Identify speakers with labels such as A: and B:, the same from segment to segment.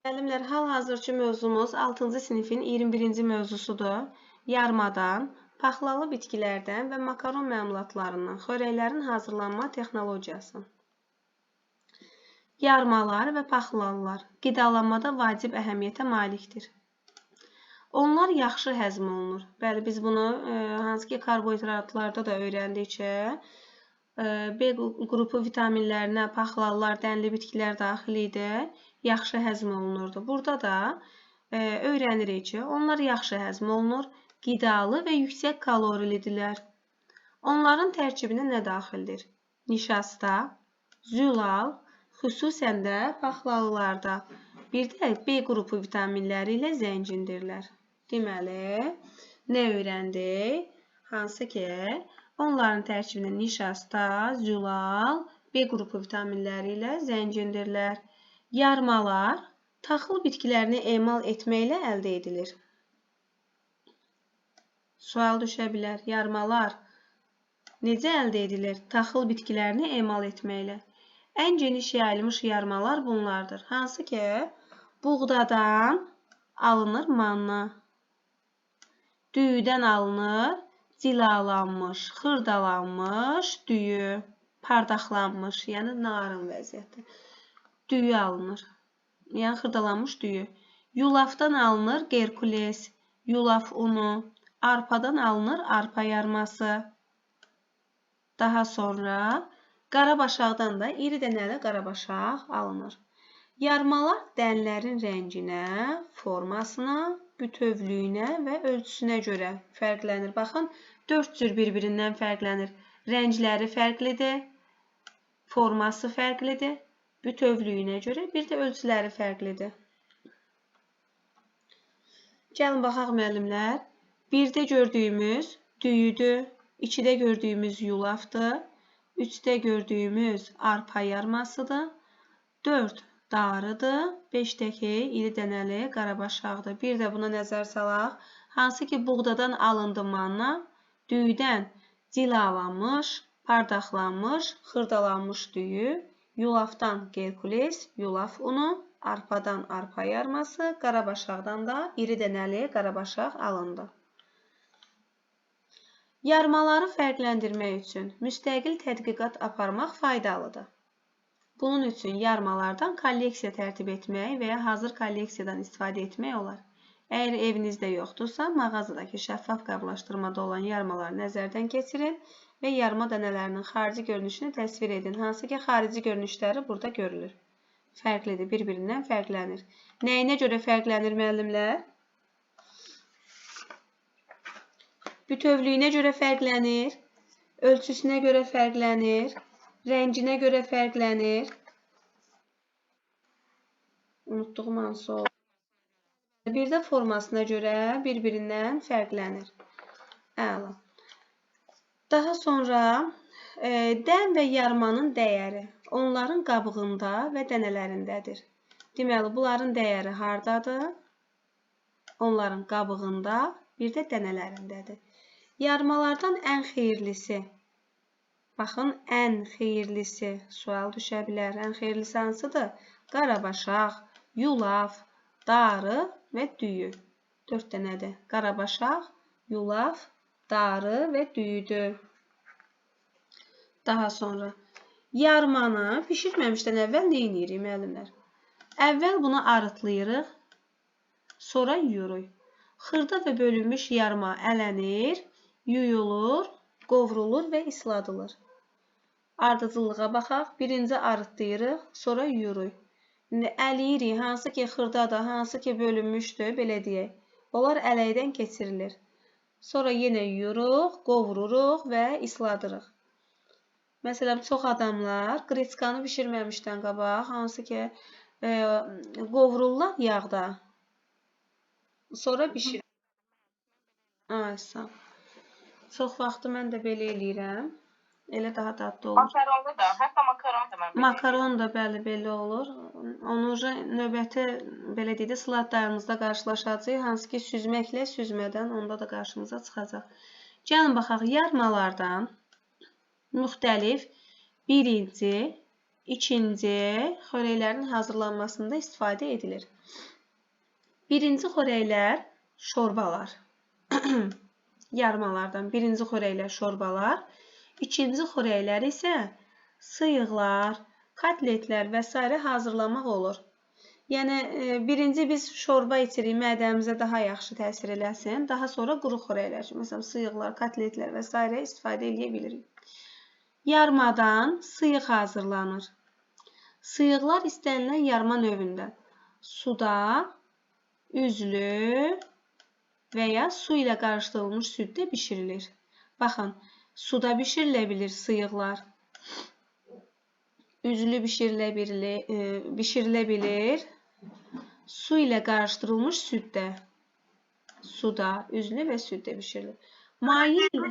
A: Müəllimlər, hal-hazırki mövzumuz 6-cı sinifin 21-ci mövzusudur. Yarmadan, paxlalı bitkilərdən və makaron məmulatlarından xörəklərin hazırlanma texnologiyası. Yarmalar və paxlalılar qidalanmada vacib əhəmiyyətə malikdir. Onlar yaxşı həzm olunur. Bəli, biz bunu hansı ki karbohidratlarda da öyrəndik ki, B qrupu vitaminlərinə paxlalılar, dənli bitkilər daxil idi, yaxşı həzm olunurdu. Burada da öyrənirik ki, onlar yaxşı həzm olunur, qidalı və yüksək kalorilidirlər. Onların tərkibinə nə daxildir? Nişasta, zülal, xüsusən də paxlalılarda. Bir də B qrupu vitaminləri ilə zəngindirlər. Deməli, nə öyrəndik? Hansı ki, onların tərkibində nişasta, zülal, B qrupu vitaminləri ilə zəngindirlər. Yarmalar taxıl bitkilərini emal etməklə əldə edilir. Sual düşə bilər. Yarmalar necə əldə edilir? Taxıl bitkilərini emal etməklə. Ən geniş yayılmış yarmalar bunlardır. Hansı ki, buğdadan alınır manna, düyüdən alınır cilalanmış, xırdalanmış düyü, pardaqlanmış, yəni narın vəziyyəti. Düyü alınır, yəni xırdalanmış düyü. Yulafdan alınır gerkules, yulaf unu, arpadan alınır arpa yarması. Daha sonra qarabaşaqdan da iri dənəli qarabaşaq alınır. Yarmalar dənlərin rənginə, formasına, bütövlüyünə və ölçüsünə görə fərqlənir. Baxın, 4 cür bir-birindən fərqlənir. Rəngləri fərqlidir, forması fərqlidir, bütövlüyünə görə, bir də ölçüləri fərqlidir. Gəlin baxaq müəllimlər. 1-də gördüyümüz düyüdür, 2-də gördüyümüz yulafdır, 3-də gördüyümüz arpa yarmasıdır, 4 darıdır, 5-dəki iri dənəli qarabaşaqdır. Bir də buna nəzər salaq. Hansı ki, buğdadan alındı manna, düyüdən cilalanmış, pardaqlanmış, xırdalanmış düyü, yulafdan gerkules, yulaf unu, arpadan arpa yarması, qarabaşaqdan da iri dənəli qarabaşaq alındı. Yarmaları fərqləndirmək üçün müstəqil tədqiqat aparmaq faydalıdır. Bunun üçün yarmalardan kolleksiya tərtib etmək və ya hazır kolleksiyadan istifadə etmək olar. Əgər evinizdə yoxdursa, mağazadakı şəffaf qablaşdırmada olan yarmaları nəzərdən keçirin və yarma dənələrinin xarici görünüşünü təsvir edin. Hansı ki, xarici görünüşləri burada görülür. Fərqlidir, bir-birindən fərqlənir. Nəyinə görə fərqlənir müəllimlər? Bütövlüyünə görə fərqlənir, ölçüsünə görə fərqlənir, rənginə görə fərqlənir. Unutduğum hansı oldu? Bir də formasına görə bir-birindən fərqlənir. Əla. Daha sonra dən və yarmanın dəyəri onların qabığında və dənələrindədir. Deməli, bunların dəyəri hardadır? Onların qabığında, bir də dənələrindədir. Yarmalardan ən xeyirlisi, baxın, ən xeyirlisi sual düşə bilər. Ən xeyirlisi hansıdır? Qarabaşaq, yulaf, darı və düyü. 4 dənədir. Qarabaşaq, yulaf, darı və düyüdür. Daha sonra yarmanı bişirməmişdən əvvəl nə edirik müəllimlər? Əvvəl bunu arıtlayırıq, sonra yuyuruq. Xırda və bölünmüş yarma ələnir, yuyulur, qovrulur və isladılır. Ardıcıllığa baxaq. Birinci arıtlayırıq, sonra yuyuruq. Əliyirik, hansı ki xırdadır, hansı ki bölünmüşdür, belə deyək. Onlar ələkdən keçirilir. Sonra yenə yuyuruq, qovururuq və isladırıq. Məsələn, çox adamlar qreçkanı bişirməmişdən qabaq, hansı ki qovururlar yağda. Sonra bişirir. Ay, sağ ol. Çox vaxtı mən də belə eləyirəm. Elə daha dadlı olur.
B: Makaronda da, hətta makaron da mən belə
A: Makaron da bəli belə olur. Onu növbəti belə deyək də slaytlarımızda qarşılaşacağıq. Hansı ki süzməklə süzmədən onda da qarşımıza çıxacaq. Gəlin baxaq, yarmalardan müxtəlif birinci, ikinci xörəklərin hazırlanmasında istifadə edilir. Birinci xörəklər şorbalar. Yarmalardan birinci xörəklər şorbalar. İkinci xörəklər isə sıyıqlar, kotletlər və s. hazırlamaq olur. Yəni, birinci biz şorba içirik, mədəmizə daha yaxşı təsir eləsin. Daha sonra quru xörəklər, məsələn, sıyıqlar, kotletlər və s. istifadə edə bilirik. Yarmadan sıyıq hazırlanır. Sıyıqlar istənilən yarma növündə suda, üzlü və ya su ilə qarışdırılmış süddə bişirilir. Baxın, suda bişirilə bilir sıyıqlar. Üzlü bişirilə bilir. Su ilə qarışdırılmış süddə. Suda, üzlü və süddə bişirilir. Maye ilə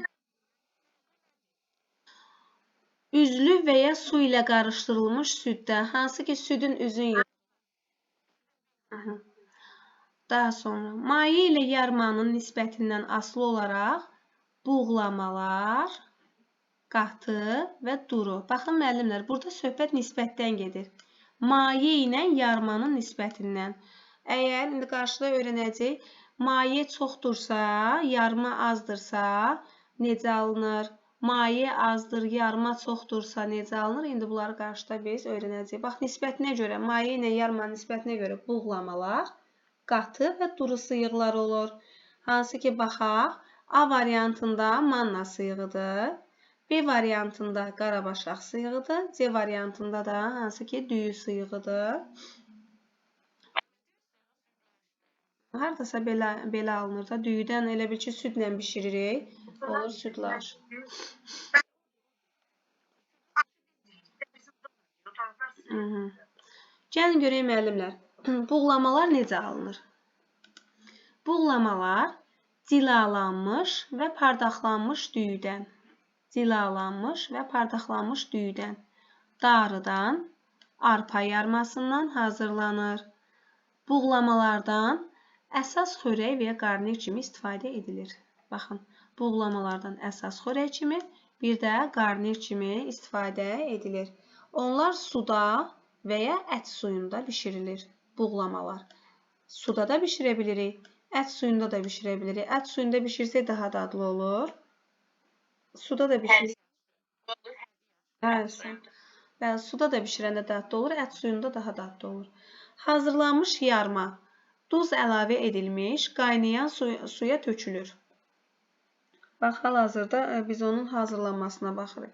A: üzlü və ya su ilə qarışdırılmış süddə, hansı ki südün üzün yox. Daha sonra, maye ilə yarmanın nisbətindən asılı olaraq buğlamalar, qatı və duru. Baxın, müəllimlər, burada söhbət nisbətdən gedir. Maye ilə yarmanın nisbətindən. Əgər indi qarşıda öyrənəcək, maye çoxdursa, yarma azdırsa, necə alınır? Maye azdır, yarma çoxdursa, necə alınır? İndi bunları qarşıda biz öyrənəcəyik. Bax, nisbətinə görə, maye ilə yarmanın nisbətinə görə buğlamalar, qatı və duru sıyıqlar olur. Hansı ki, baxaq, A variantında manna sıyığıdır. B variantında qarabaşaq sıyığıdır. C variantında da hansı ki, düyü sıyığıdır. Haradasa belə alınır da, düyüdən elə bil ki, südlə bişiririk. Olur südlaç. Gəlin görək müəllimlər. Buğlamalar necə alınır? Buğlamalar cilalanmış və pardaqlanmış düyüdən, darıdan, arpa yarmasından hazırlanır. Buğlamalardan əsas xörək və ya qarnir kimi istifadə edilir. Baxın, buğlamalardan əsas xörək kimi, bir də qarnir kimi istifadə edilir. Onlar suda və ya ət suyunda bişirilir, buğlamalar. Suda da bişirə bilirik, ət suyunda da bişirə bilirik. Ət suyunda bişirsək daha dadlı olur. Suda da bişirsək. Bəli, suda da bişirəndə dadlı olur, ət suyunda daha dadlı olur. Hazırlanmış yarma, duz əlavə edilmiş, qaynayan suya tökülür. Bax, hal-hazırda biz onun hazırlanmasına baxırıq.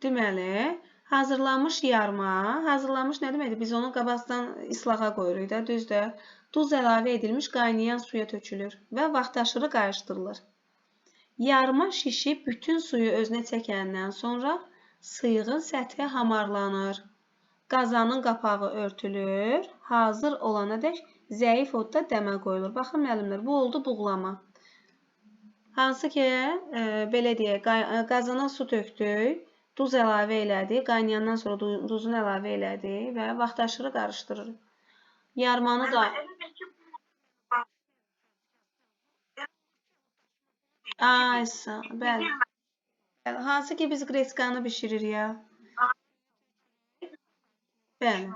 A: Deməli, hazırlanmış yarma, hazırlanmış nə deməkdir? Biz onu qabaqdan islağa qoyuruq da, düzdür? Duz əlavə edilmiş, qaynayan suya tökülür və vaxtaşırı qarışdırılır. Yarma şişib bütün suyu özünə çəkəndən sonra sıyığın səthi hamarlanır. Qazanın qapağı örtülür, hazır olana dək zəif odda dəmə qoyulur. Baxın, müəllimlər, bu oldu buğlama. Hansı ki, belə deyək, qazana su tökdük, duz əlavə elədik, qaynayandan sonra duzunu əlavə elədik və vaxtaşırı qarışdırırıq. Yarmanı da... Aysa, bəli. Hansı ki, biz qreskanı bişiririk ya. Bəli.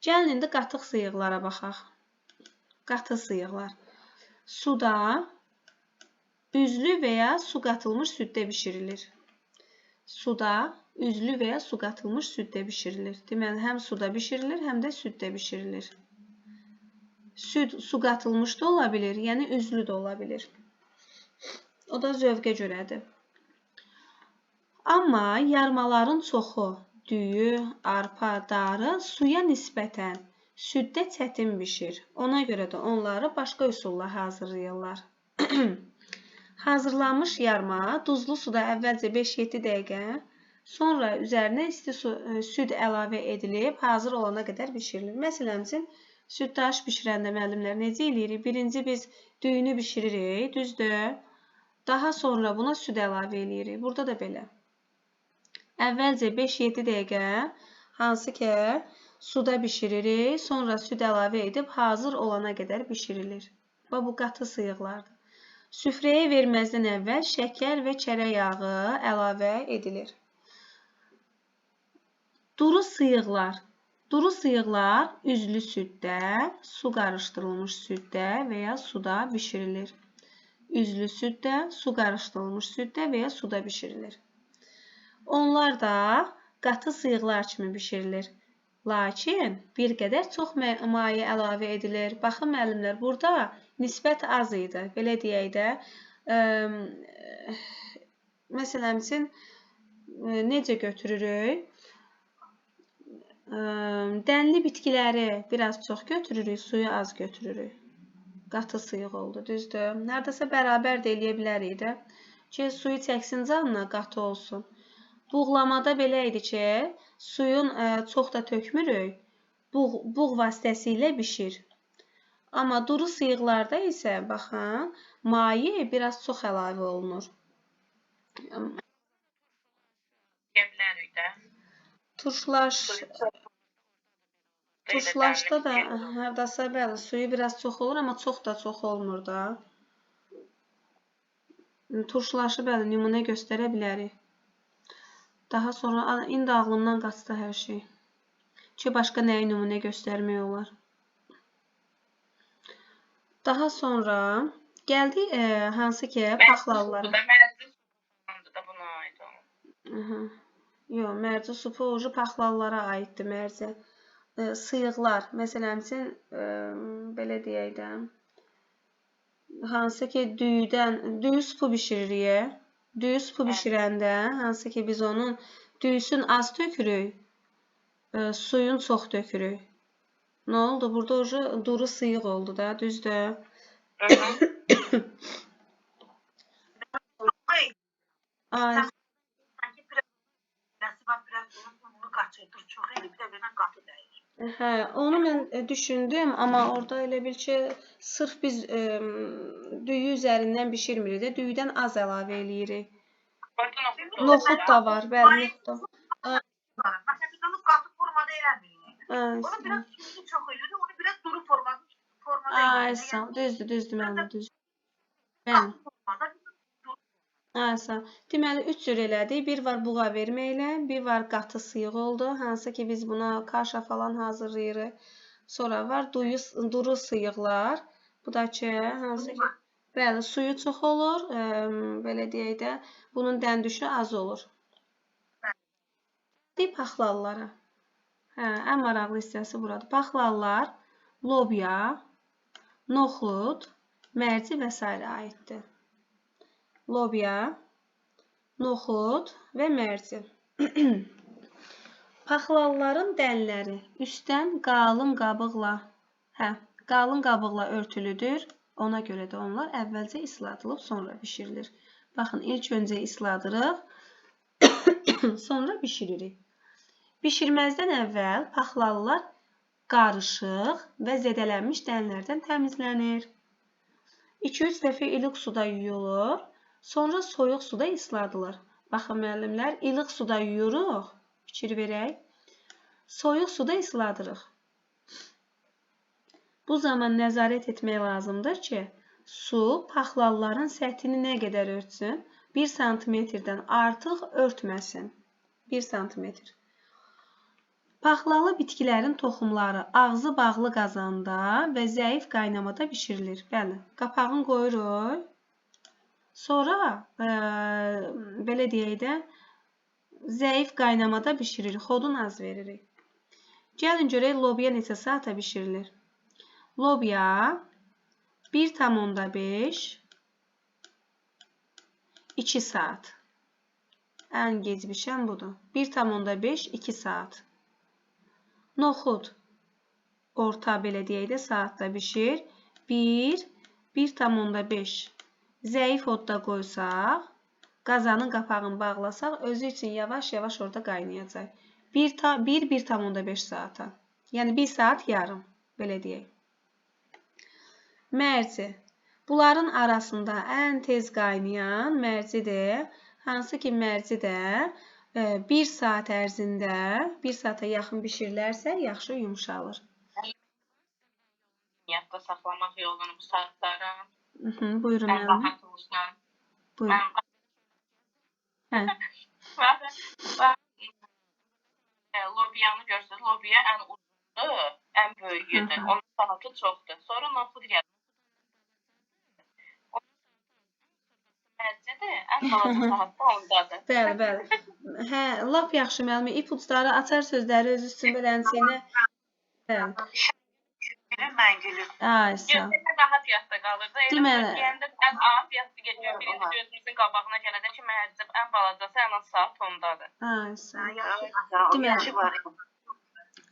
A: Gəlin indi qatıq sıyıqlara baxaq. Qatı sıyıqlar. Suda üzlü və ya su qatılmış süddə bişirilir. Suda üzlü və ya su qatılmış süddə bişirilir. Deməli, həm suda bişirilir, həm də süddə bişirilir. Süd su qatılmış da ola bilir, yəni üzlü də ola bilir. O da zövqə görədir. Amma yarmaların çoxu, düyü, arpa, darı suya nisbətən süddə çətin bişir. Ona görə də onları başqa üsulla hazırlayırlar. Hazırlanmış yarma duzlu suda əvvəlcə 5-7 dəqiqə, sonra üzərinə isti süd əlavə edilib hazır olana qədər bişirilir. Məsələn üçün, süddaş bişirəndə müəllimlər necə eləyirik? Birinci biz düyünü bişiririk, düzdür? Daha sonra buna süd əlavə eləyirik. Burada da belə. Əvvəlcə 5-7 dəqiqə hansı ki suda bişiririk, sonra süd əlavə edib hazır olana qədər bişirilir. Və bu qatı sıyıqlardır. Süfrəyə verməzdən əvvəl şəkər və çərə yağı əlavə edilir. Duru sıyıqlar. Duru sıyıqlar üzlü süddə, su qarışdırılmış süddə və ya suda bişirilir. Üzlü süddə, su qarışdırılmış süddə və ya suda bişirilir. Onlar da qatı sıyıqlar kimi bişirilir. Lakin bir qədər çox maye əlavə edilir. Baxın müəllimlər, burada nisbət az idi. Belə deyək də, məsələn üçün necə götürürük? Dənli bitkiləri biraz çox götürürük, suyu az götürürük. Qatı sıyıq oldu, düzdür? Nərdəsə bərabər də eləyə bilərik də. Ki, suyu çəksin canına, qatı olsun. Buğlamada belə idi ki, suyun çox da tökmürük, buğ vasitəsilə bişir. Amma duru sıyıqlarda isə, baxın, maye biraz çox əlavə olunur. Turşlaşda da hərdəsə bəli, suyu biraz çox olur, amma çox da çox olmur da. Turşlaşı bəli, nümunə göstərə bilərik. Daha sonra, indi ağlımdan qaçdı hər şey. Ki, başqa nəyi nümunə göstərmək olar. Daha sonra gəldik hansı ki, paxlallara. Yox, mərci supu ucu paxlallara aiddir mərci. Sıyıqlar, məsələn üçün, belə deyək də, hansı ki, düyü supu bişiririk. Düyü supu bişirəndə, hansı ki, biz onun düyüsün az tökürük, suyun çox tökürük. Nə oldu? Burada ucu duru sıyıq oldu da, düzdür? Ay. Hə, onu mən düşündüm, amma orada elə bil ki, sırf biz düyü üzərindən bişirmirik də, düyüdən az əlavə eləyirik. Noxud da var, bəli, noxud da.
C: Məsələn, qatı formada eləmirik. Onu biraz suyunu çox eləyirik, onu biraz duru formada eləyirik.
A: Düzdür, mənim düzdür. Bəli. Deməli, 3 cür elədik. Bir var buğa verməklə, bir var qatı sıyıq oldu. Hansı ki, biz buna kaşa falan hazırlayırıq. Sonra var duru sıyıqlar. Bu da ki, hansı ki, bəli, suyu çox olur. Belə deyək də, bunun dəndüşü az olur. Paxlallara. Ən maraqlı hissəsi buradır. Paxlallar, lobya, noxud, mərci və s. aiddir. Lobya, noxud və mərci. Paxlalların dənləri üstdən qalın qabıqla örtülüdür. Ona görə də onlar əvvəlcə isladılıb, sonra bişirilir. Baxın, ilk öncə isladırıq, sonra bişiririk. Bişirməzdən əvvəl paxlallar qarışıq və zədələnmiş dənlərdən təmizlənir. 2-3 dəfə ilıq suda yuyulur, sonra soyuq suda isladılır. Baxın, müəllimlər, ilıq suda yuyuruq, fikir verək, soyuq suda isladırıq. Bu zaman nəzarət etmək lazımdır ki, su paxlalların səthini nə qədər örtsün? 1 sm-dən artıq örtməsin. 1 sm. Paxlalı bitkilərin toxumları ağzı bağlı qazanda və zəif qaynamada bişirilir. Bəli, qapağını qoyuruq. Sonra, belə deyək də, zəif qaynamada bişiririk. Xodun az veririk. Gəlin görək, lobya neçə saata bişirilir? Lobya 1,5 2 saat. Ən gec bişən budur. 1,5 2 saat. Noxud orta, belə deyək də, saatda bişir. 1,5 zəif odda qoysaq, qazanın qapağını bağlasaq, özü üçün yavaş-yavaş orada qaynayacaq. 1,5 saata. Yəni 1 saat yarım, belə deyək. Mərci. Bunların arasında ən tez qaynayan mərcidir. Hansı ki, mərci də 1 saat ərzində, 1 saata yaxın bişirilərsə, yaxşı yumşalır.
B: Yadda saxlamaq yolunu bu saatlara.
A: Buyurun, müəllim. Buyurun.
B: Lobiyanı görsünüz. Lobiya ən uzundur, ən böyüyüdür. Onun saatı çoxdur. Sonra noxud gəlir. Məncədir, ən balaca saat da ondadır.
A: Bəli, bəli. Hə, lap yaxşı müəllimə. İpucları, açar sözləri öz üstün belənçiyinə. Bəli.
C: Mən gülüm.
A: Ay, sağ ol.
B: Gözümə rahat yadda qalır da.
A: Deməli.
B: Deyəndə ən az yadda geçiyor. Birinci gözümüzün qabağına gələndə ki, məncə ən balacası ən az saat ondadır.
A: Ay, sağ ol.
C: Deməli.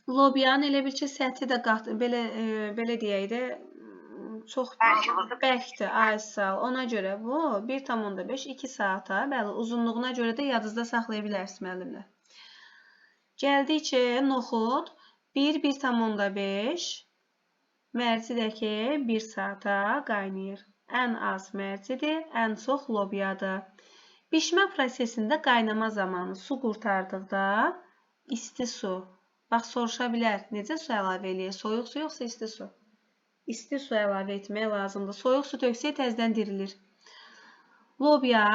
A: Lobiyanın elə bir ki, səthi də belə deyək də çox bərkdir. Ay, sağ ol. Ona görə bu 1,5 2 saata, bəli, uzunluğuna görə də yadınızda saxlaya bilərsiniz müəllimlər. Gəldik ki, noxud 1,5 mərci də ki 1 saata qaynayır. Ən az mərcidir, ən çox lobiyadır. Bişmə prosesində qaynama zamanı su qurtardıqda isti su. Bax, soruşa bilər, necə su əlavə eləyir? Soyuq su yoxsa isti su? İsti su əlavə etmək lazımdır. Soyuq su töksək təzədən dirilir. Lobiya,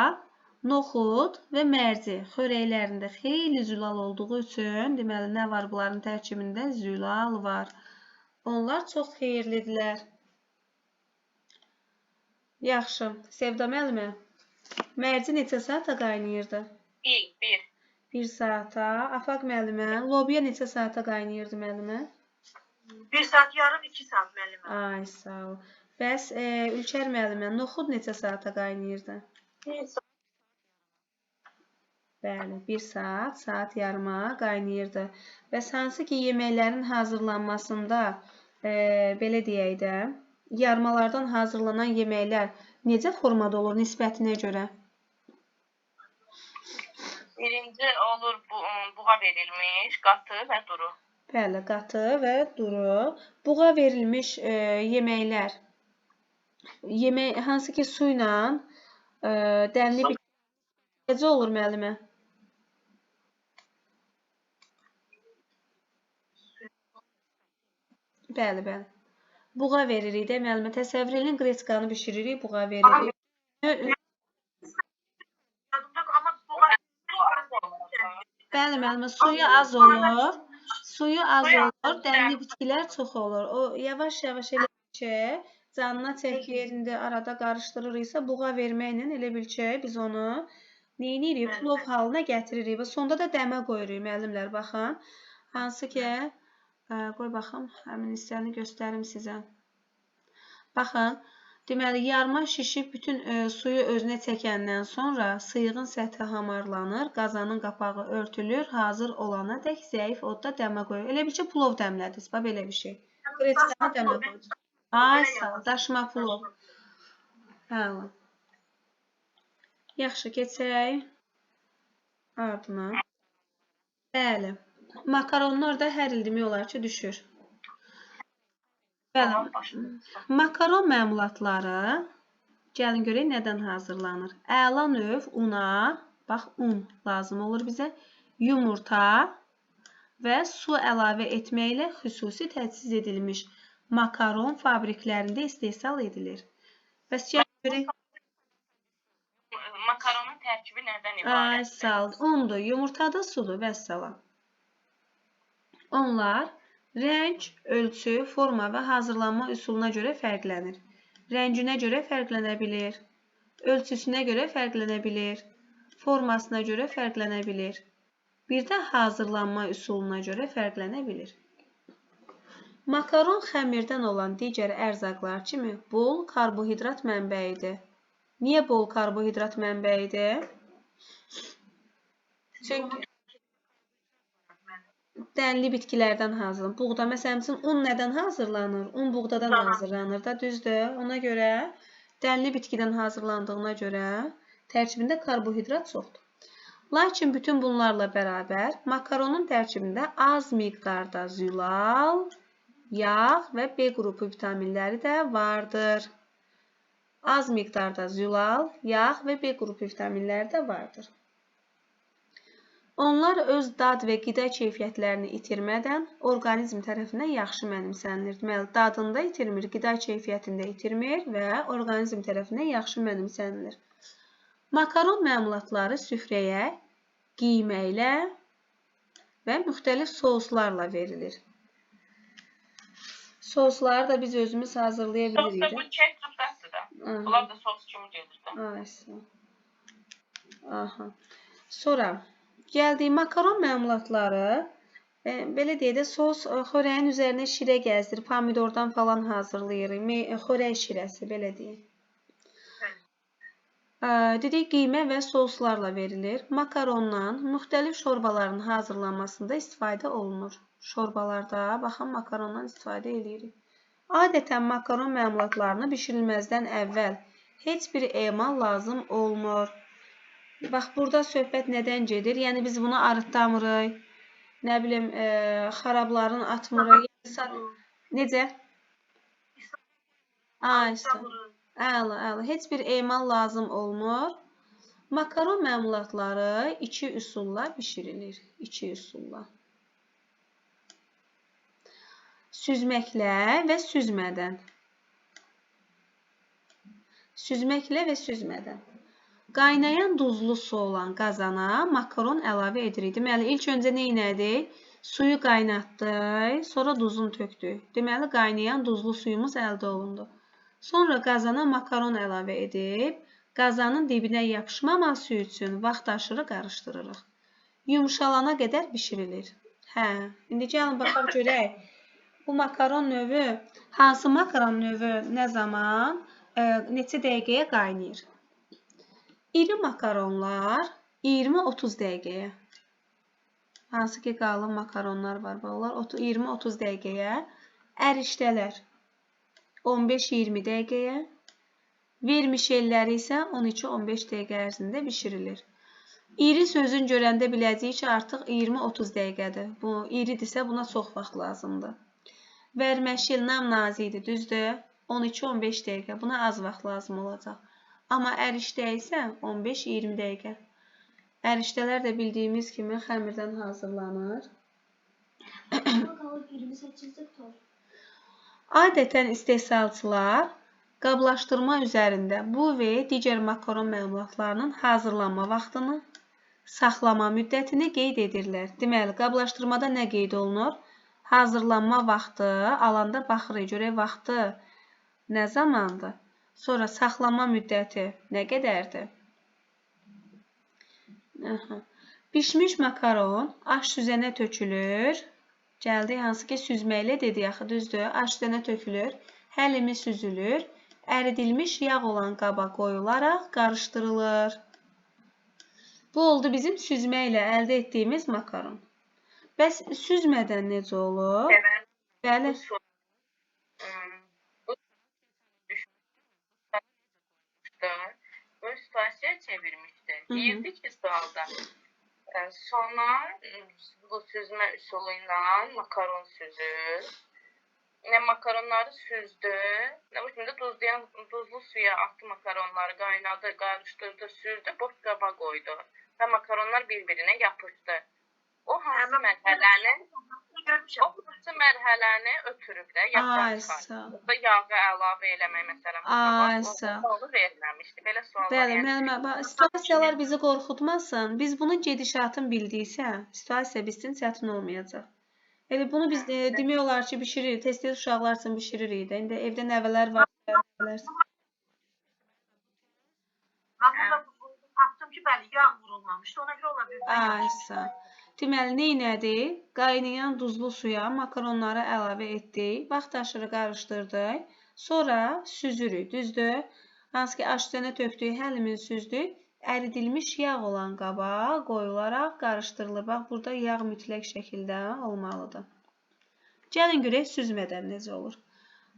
A: noxud və mərci xörəklərində xeyli zülal olduğu üçün, deməli, nə var bunların tərkibində? Zülal var. Onlar çox xeyirlidirlər. Yaxşı. Sevda müəllimə, mərci neçə saata qaynayırdı? 1 saata. Afaq müəllimə, lobiya neçə saata qaynayırdı müəllimə?
C: 1 saat yarım, 2 saat müəllimə.
A: Ay, sağ ol. Bəs Ülkər müəllimə, noxud neçə saata qaynayırdı?
C: 1 saat.
A: Bəli, 1 saat, saat yarıma qaynayırdı. Bəs hansı ki, yeməklərin hazırlanmasında, belə deyək də, yarmalardan hazırlanan yeməklər necə formada olur nisbətinə görə?
B: Birinci olur buğa verilmiş, qatı və duru.
A: Bəli, qatı və duru. Buğa verilmiş yeməklər, hansı ki su ilə dənli necə olur müəllimə? Bəli, bəli. Buğa veririk də müəllimə. Təsəvvür edin, qreçkanı bişiririk, buğa veririk. Bəli, müəllimə, suyu az olur. Suyu az olur, dənli bitkilər çox olur. O yavaş-yavaş elə ki, canına çəkir, indi arada qarışdırırıqsa, buğa verməklə elə bil ki, biz onu neyinirik? Plov halına gətiririk və sonda da dəmə qoyuruq müəllimlər, baxın. Hansı ki, qoy baxım, həmin hissəni göstərim sizə. Baxın, deməli, yarma şişib bütün suyu özünə çəkəndən sonra sıyığın səthi hamarlanır, qazanın qapağı örtülür, hazır olana dək zəif odda dəmə qoyur. Elə bir ki, plov dəmlədiniz, bax, belə bir şey. Qreçkanı dəmə qoyur. Ay, sağ ol, daşma plov. Hələ. Yaxşı, keçək ardına. Bəli, makaronlar da hər il demək olar ki, düşür. Bəli, makaron məmulatları, gəlin görək, nədən hazırlanır? Əla növ una, bax, un lazım olur bizə, yumurta və su əlavə etməklə xüsusi təchiz edilmiş makaron fabriklərində istehsal edilir. Bəs gəlin görək.
B: Makaronun tərkibi nədən ibarətdir?
A: Ay, sağ ol. Undur, yumurtadır, sudur, vəssalam. Onlar rəng, ölçü, forma və hazırlanma üsuluna görə fərqlənir. Rənginə görə fərqlənə bilir, ölçüsünə görə fərqlənə bilir, formasına görə fərqlənə bilir. Bir də hazırlanma üsuluna görə fərqlənə bilir. Makaron xəmirdən olan digər ərzaqlar kimi bol karbohidrat mənbəyidir. Niyə bol karbohidrat mənbəyidir? Çünki dənli bitkilərdən hazırlanır. Buğda, məsələn üçün, un nədən hazırlanır? Un buğdadan hazırlanır da, düzdür. Ona görə dənli bitkidən hazırlandığına görə tərkibində karbohidrat çoxdur. Lakin bütün bunlarla bərabər makaronun tərkibində az miqdarda zülal, yağ və B qrupu vitaminləri də vardır. Az miqdarda zülal, yağ və B qrupu vitaminləri də vardır. Onlar öz dad və qida keyfiyyətlərini itirmədən orqanizm tərəfindən yaxşı mənimsənilir. Deməli, dadında itirmir, qida keyfiyyətində itirmir və orqanizm tərəfindən yaxşı mənimsənilir. Makaron məmulatları süfrəyə qiyməklə və müxtəlif soslarla verilir. Sosları da biz özümüz hazırlaya bilirik.
B: Sos da bu ketçupdadır da. Bunlar da sos kimi gelir də.
A: Aysa. Aha. Sonra gəldik makaron məmulatları. Belə deyək də, sos xörəyin üzərinə şirə gəzdir, pomidordan falan hazırlayırıq. Xörək şirəsi, belə deyək. Dedik, qiymə və soslarla verilir. Makarondan müxtəlif şorbaların hazırlanmasında istifadə olunur. Şorbalarda, baxın, makarondan istifadə edirik. Adətən makaron məmulatlarını bişirilməzdən əvvəl heç bir emal lazım olmur. Bax, burada söhbət nədən gedir? Yəni, biz bunu arıtdamırıq. Nə bilim, xarabların atmırıq. Necə? Aysa. Əla. Heç bir emal lazım olmur. Makaron məmulatları 2 üsulla bişirilir. 2 üsulla. Süzməklə və süzmədən. Süzməklə və süzmədən. Qaynayan duzlu su olan qazana makaron əlavə edirik. Deməli, ilk öncə nə etdik? Suyu qaynatdıq, sonra duzunu tökdük. Deməli, qaynayan duzlu suyumuz əldə olundu. Sonra qazana makaron əlavə edib, qazanın dibinə yapışmaması üçün vaxtaşırı qarışdırırıq. Yumşalana qədər bişirilir. İndi gəlin baxaq görək. Bu makaron növü, hansı makaron növü nə zaman, neçə dəqiqəyə qaynayır? İri makaronlar 20-30 dəqiqəyə. Hansı ki, qalın makaronlar var. Onlar 20-30 dəqiqəyə. Ərişdələr 15-20 dəqiqəyə. Vermişelləri isə 12-15 dəqiqə ərzində bişirilir. İri sözün görəndə biləcəyik ki, artıq 20-30 dəqiqədir. Bu, iridirsə buna çox vaxt lazımdır. Verməşil nam-nazikdir, düzdür? 12-15 dəqiqə. Buna az vaxt lazım olacaq. Amma ərişdə isə 15-20 dəqiqə. Ərişdələr də bildiyimiz kimi xəmirdən hazırlanır. Adətən istehsalçılar qablaşdırma üzərində bu və digər makaron məmulatlarının hazırlanma vaxtını, saxlama müddətini qeyd edirlər. Deməli, qablaşdırmada nə qeyd olunur? Hazırlanma vaxtı, alanda baxırıq, görək vaxtı nə zamandır? Sonra saxlama müddəti nə qədərdir? Bişmiş makaron aş süzənə tökülür. Gəldik, hansı ki, süzməklə dedik axı, düzdür? Aş süzənə tökülür, həlimi süzülür, əridilmiş yağ olan qaba qoyularaq qarışdırılır. Bu oldu bizim süzməklə əldə etdiyimiz makaron. Bəs süzmədən necə olur? Bəli.
B: Böyle situasiya çevirmişdi. Deyirdi ki sualda, sonra bu süzme üsuluyla makaron süzür. Ne makaronları süzdü, ne bu şimdi tuzlu suya attı makaronları, kaynadı, karıştırdı, süzdü, boş qaba koydu. Ve makaronlar birbirine yapıştı. O hansı mərhələni ötürüb də yaddan çıxardı. Burada yağı əlavə eləmək məsələn. Onu verməmişdi. Belə suallar.
A: Bəli, müəllimə, situasiyalar bizi qorxutmasın. Biz bunun gedişatını bildiksə, situasiya bizim çətin olmayacaq. Elə bunu biz demək olar ki, bişiririk. Tez-tez uşaqlar üçün bişiririk də. İndi evdə nəvələr var.
C: Mən burada tapdım ki, bəli, yağ vurulmamışdı. Ona görə ola bilər.
A: Aysa. Deməli, neynədik? Qaynayan duzlu suya makaronları əlavə etdik. Vaxtaşırı qarışdırdıq. Sonra süzürük, düzdür? Hansı ki, aş süzənə tökdük, həlimini süzdük. Əridilmiş yağ olan qaba qoyularaq qarışdırılır. Bax, burada yağ mütləq şəkildə olmalıdır. Gəlin görək süzmədən necə olur.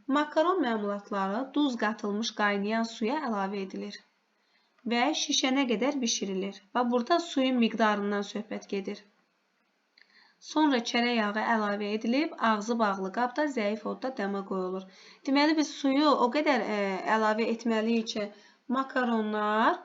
A: Makaron məmulatları duz qatılmış qaynayan suya əlavə edilir və şişənə qədər bişirilir. Və burada suyun miqdarından söhbət gedir. Sonra çərə yağı əlavə edilib, ağzı bağlı qabda zəif odda dəmə qoyulur. Deməli, biz suyu o qədər əlavə etməliyik ki, makaronlar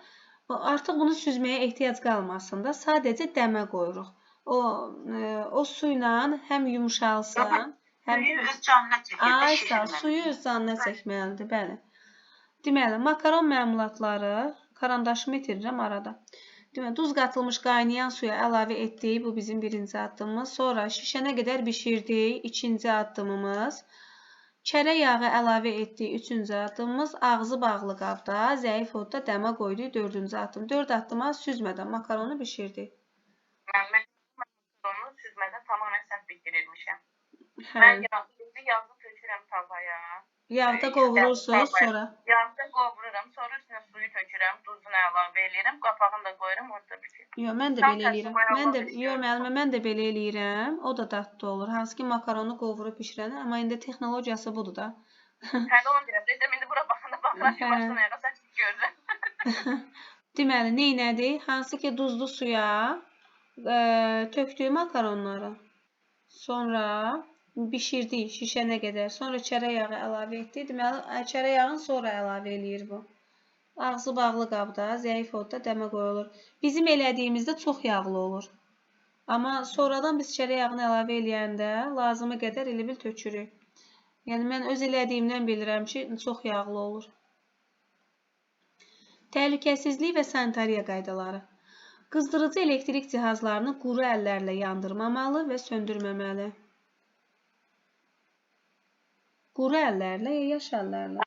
A: artıq bunu süzməyə ehtiyac qalmasın da, sadəcə dəmə qoyuruq. O suyla həm yumşalsın, həm...
C: Suyu öz canına çəkir.
A: Suyu öz canına çəkməlidir, bəli. Deməli, makaron məmulatları, karandaşımı itirirəm arada. Deməli, duz qatılmış qaynayan suya əlavə etdik. Bu bizim birinci addımımız. Sonra şişənə qədər bişirdik. İkinci addımımız. Çərək yağı əlavə etdik. Üçüncü addımımız. Ağzı bağlı qabda, zəif odda dəmə qoyduq. Dördüncü addım. 4 addıma süzmədən makaronu bişirdik.
B: Mən makaronu süzmədən tamamilə səhv bitirirmişəm. Mən yağı tökürəm tavaya.
A: Yağda qovurursunuz sonra.
B: Yağda qovururam, sonra üstünə suyu tökürəm, duzunu əlavə edirəm, qapağını da qoyuram, orada bişir.
A: Yox, mən də belə eləyirəm. Mən də belə eləyirəm. O da dadlı olur. Hansı ki makaronu qovurub bişirənə, amma indi texnologiyası budur da.
B: Hə, onu deyirəm. Dedim indi bura baxanda baxıram ki, başdan ayağa səhv görürəm.
A: Deməli, neynədik? Hansı ki duzlu suya tökdüyü makaronları. Sonra bişirdik şişənə qədər. Sonra çərək yağı əlavə etdik. Deməli, çərək yağını sonra əlavə eləyir bu. Ağzı bağlı qabda, zəif odda dəmə qoyulur. Bizim elədiyimizdə çox yağlı olur. Amma sonradan biz çərək yağını əlavə eləyəndə lazımı qədər elə bil tökürük. Yəni, mən öz elədiyimdən bilirəm ki, çox yağlı olur. Təhlükəsizlik və sanitariya qaydaları. Qızdırıcı elektrik cihazlarını quru əllərlə yandırmamalı və söndürməməli. Quru əllərlə ya yaş əllərlə?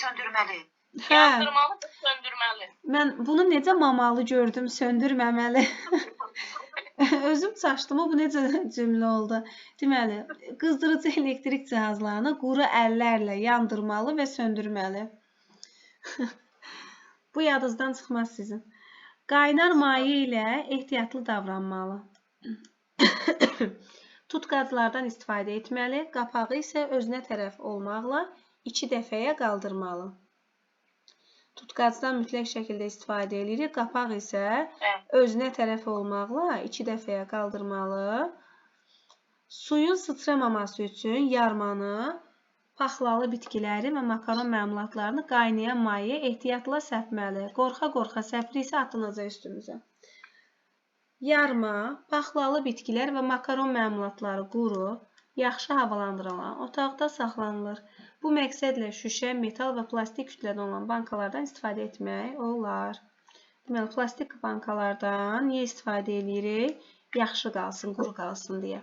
C: Söndürməli.
B: Yandırmalı və söndürməli.
A: Mən bunu necə mamalı gördüm, söndürməməli. Özüm çaşdım, bu necə cümlə oldu. Deməli, qızdırıcı elektrik cihazlarını quru əllərlə yandırmalı və söndürməli. Bu yadınızdan çıxmaz sizin. Qaynar maye ilə ehtiyatlı davranmalı. Tutqaclardan istifadə etməli, qapağı isə özünə tərəf olmaqla 2 dəfəyə qaldırmalı. Tutqacdan mütləq şəkildə istifadə edirik, qapaq isə özünə tərəf olmaqla 2 dəfəyə qaldırmalı. Suyun sıçramaması üçün yarmanı, paxlalı bitkiləri və makaron məmulatlarını qaynayan maye ehtiyatla səpməli. Qorxa-qorxa səpiriksə atılacaq üstümüzə. Yarma, paxlalı bitkilər və makaron məmulatları quru, yaxşı havalandırılan otaqda saxlanılır. Bu məqsədlə şüşə, metal və plastik kütlədən olan bankalardan istifadə etmək olar. Deməli, plastik bankalardan niyə istifadə edirik? Yaxşı qalsın, quru qalsın deyə.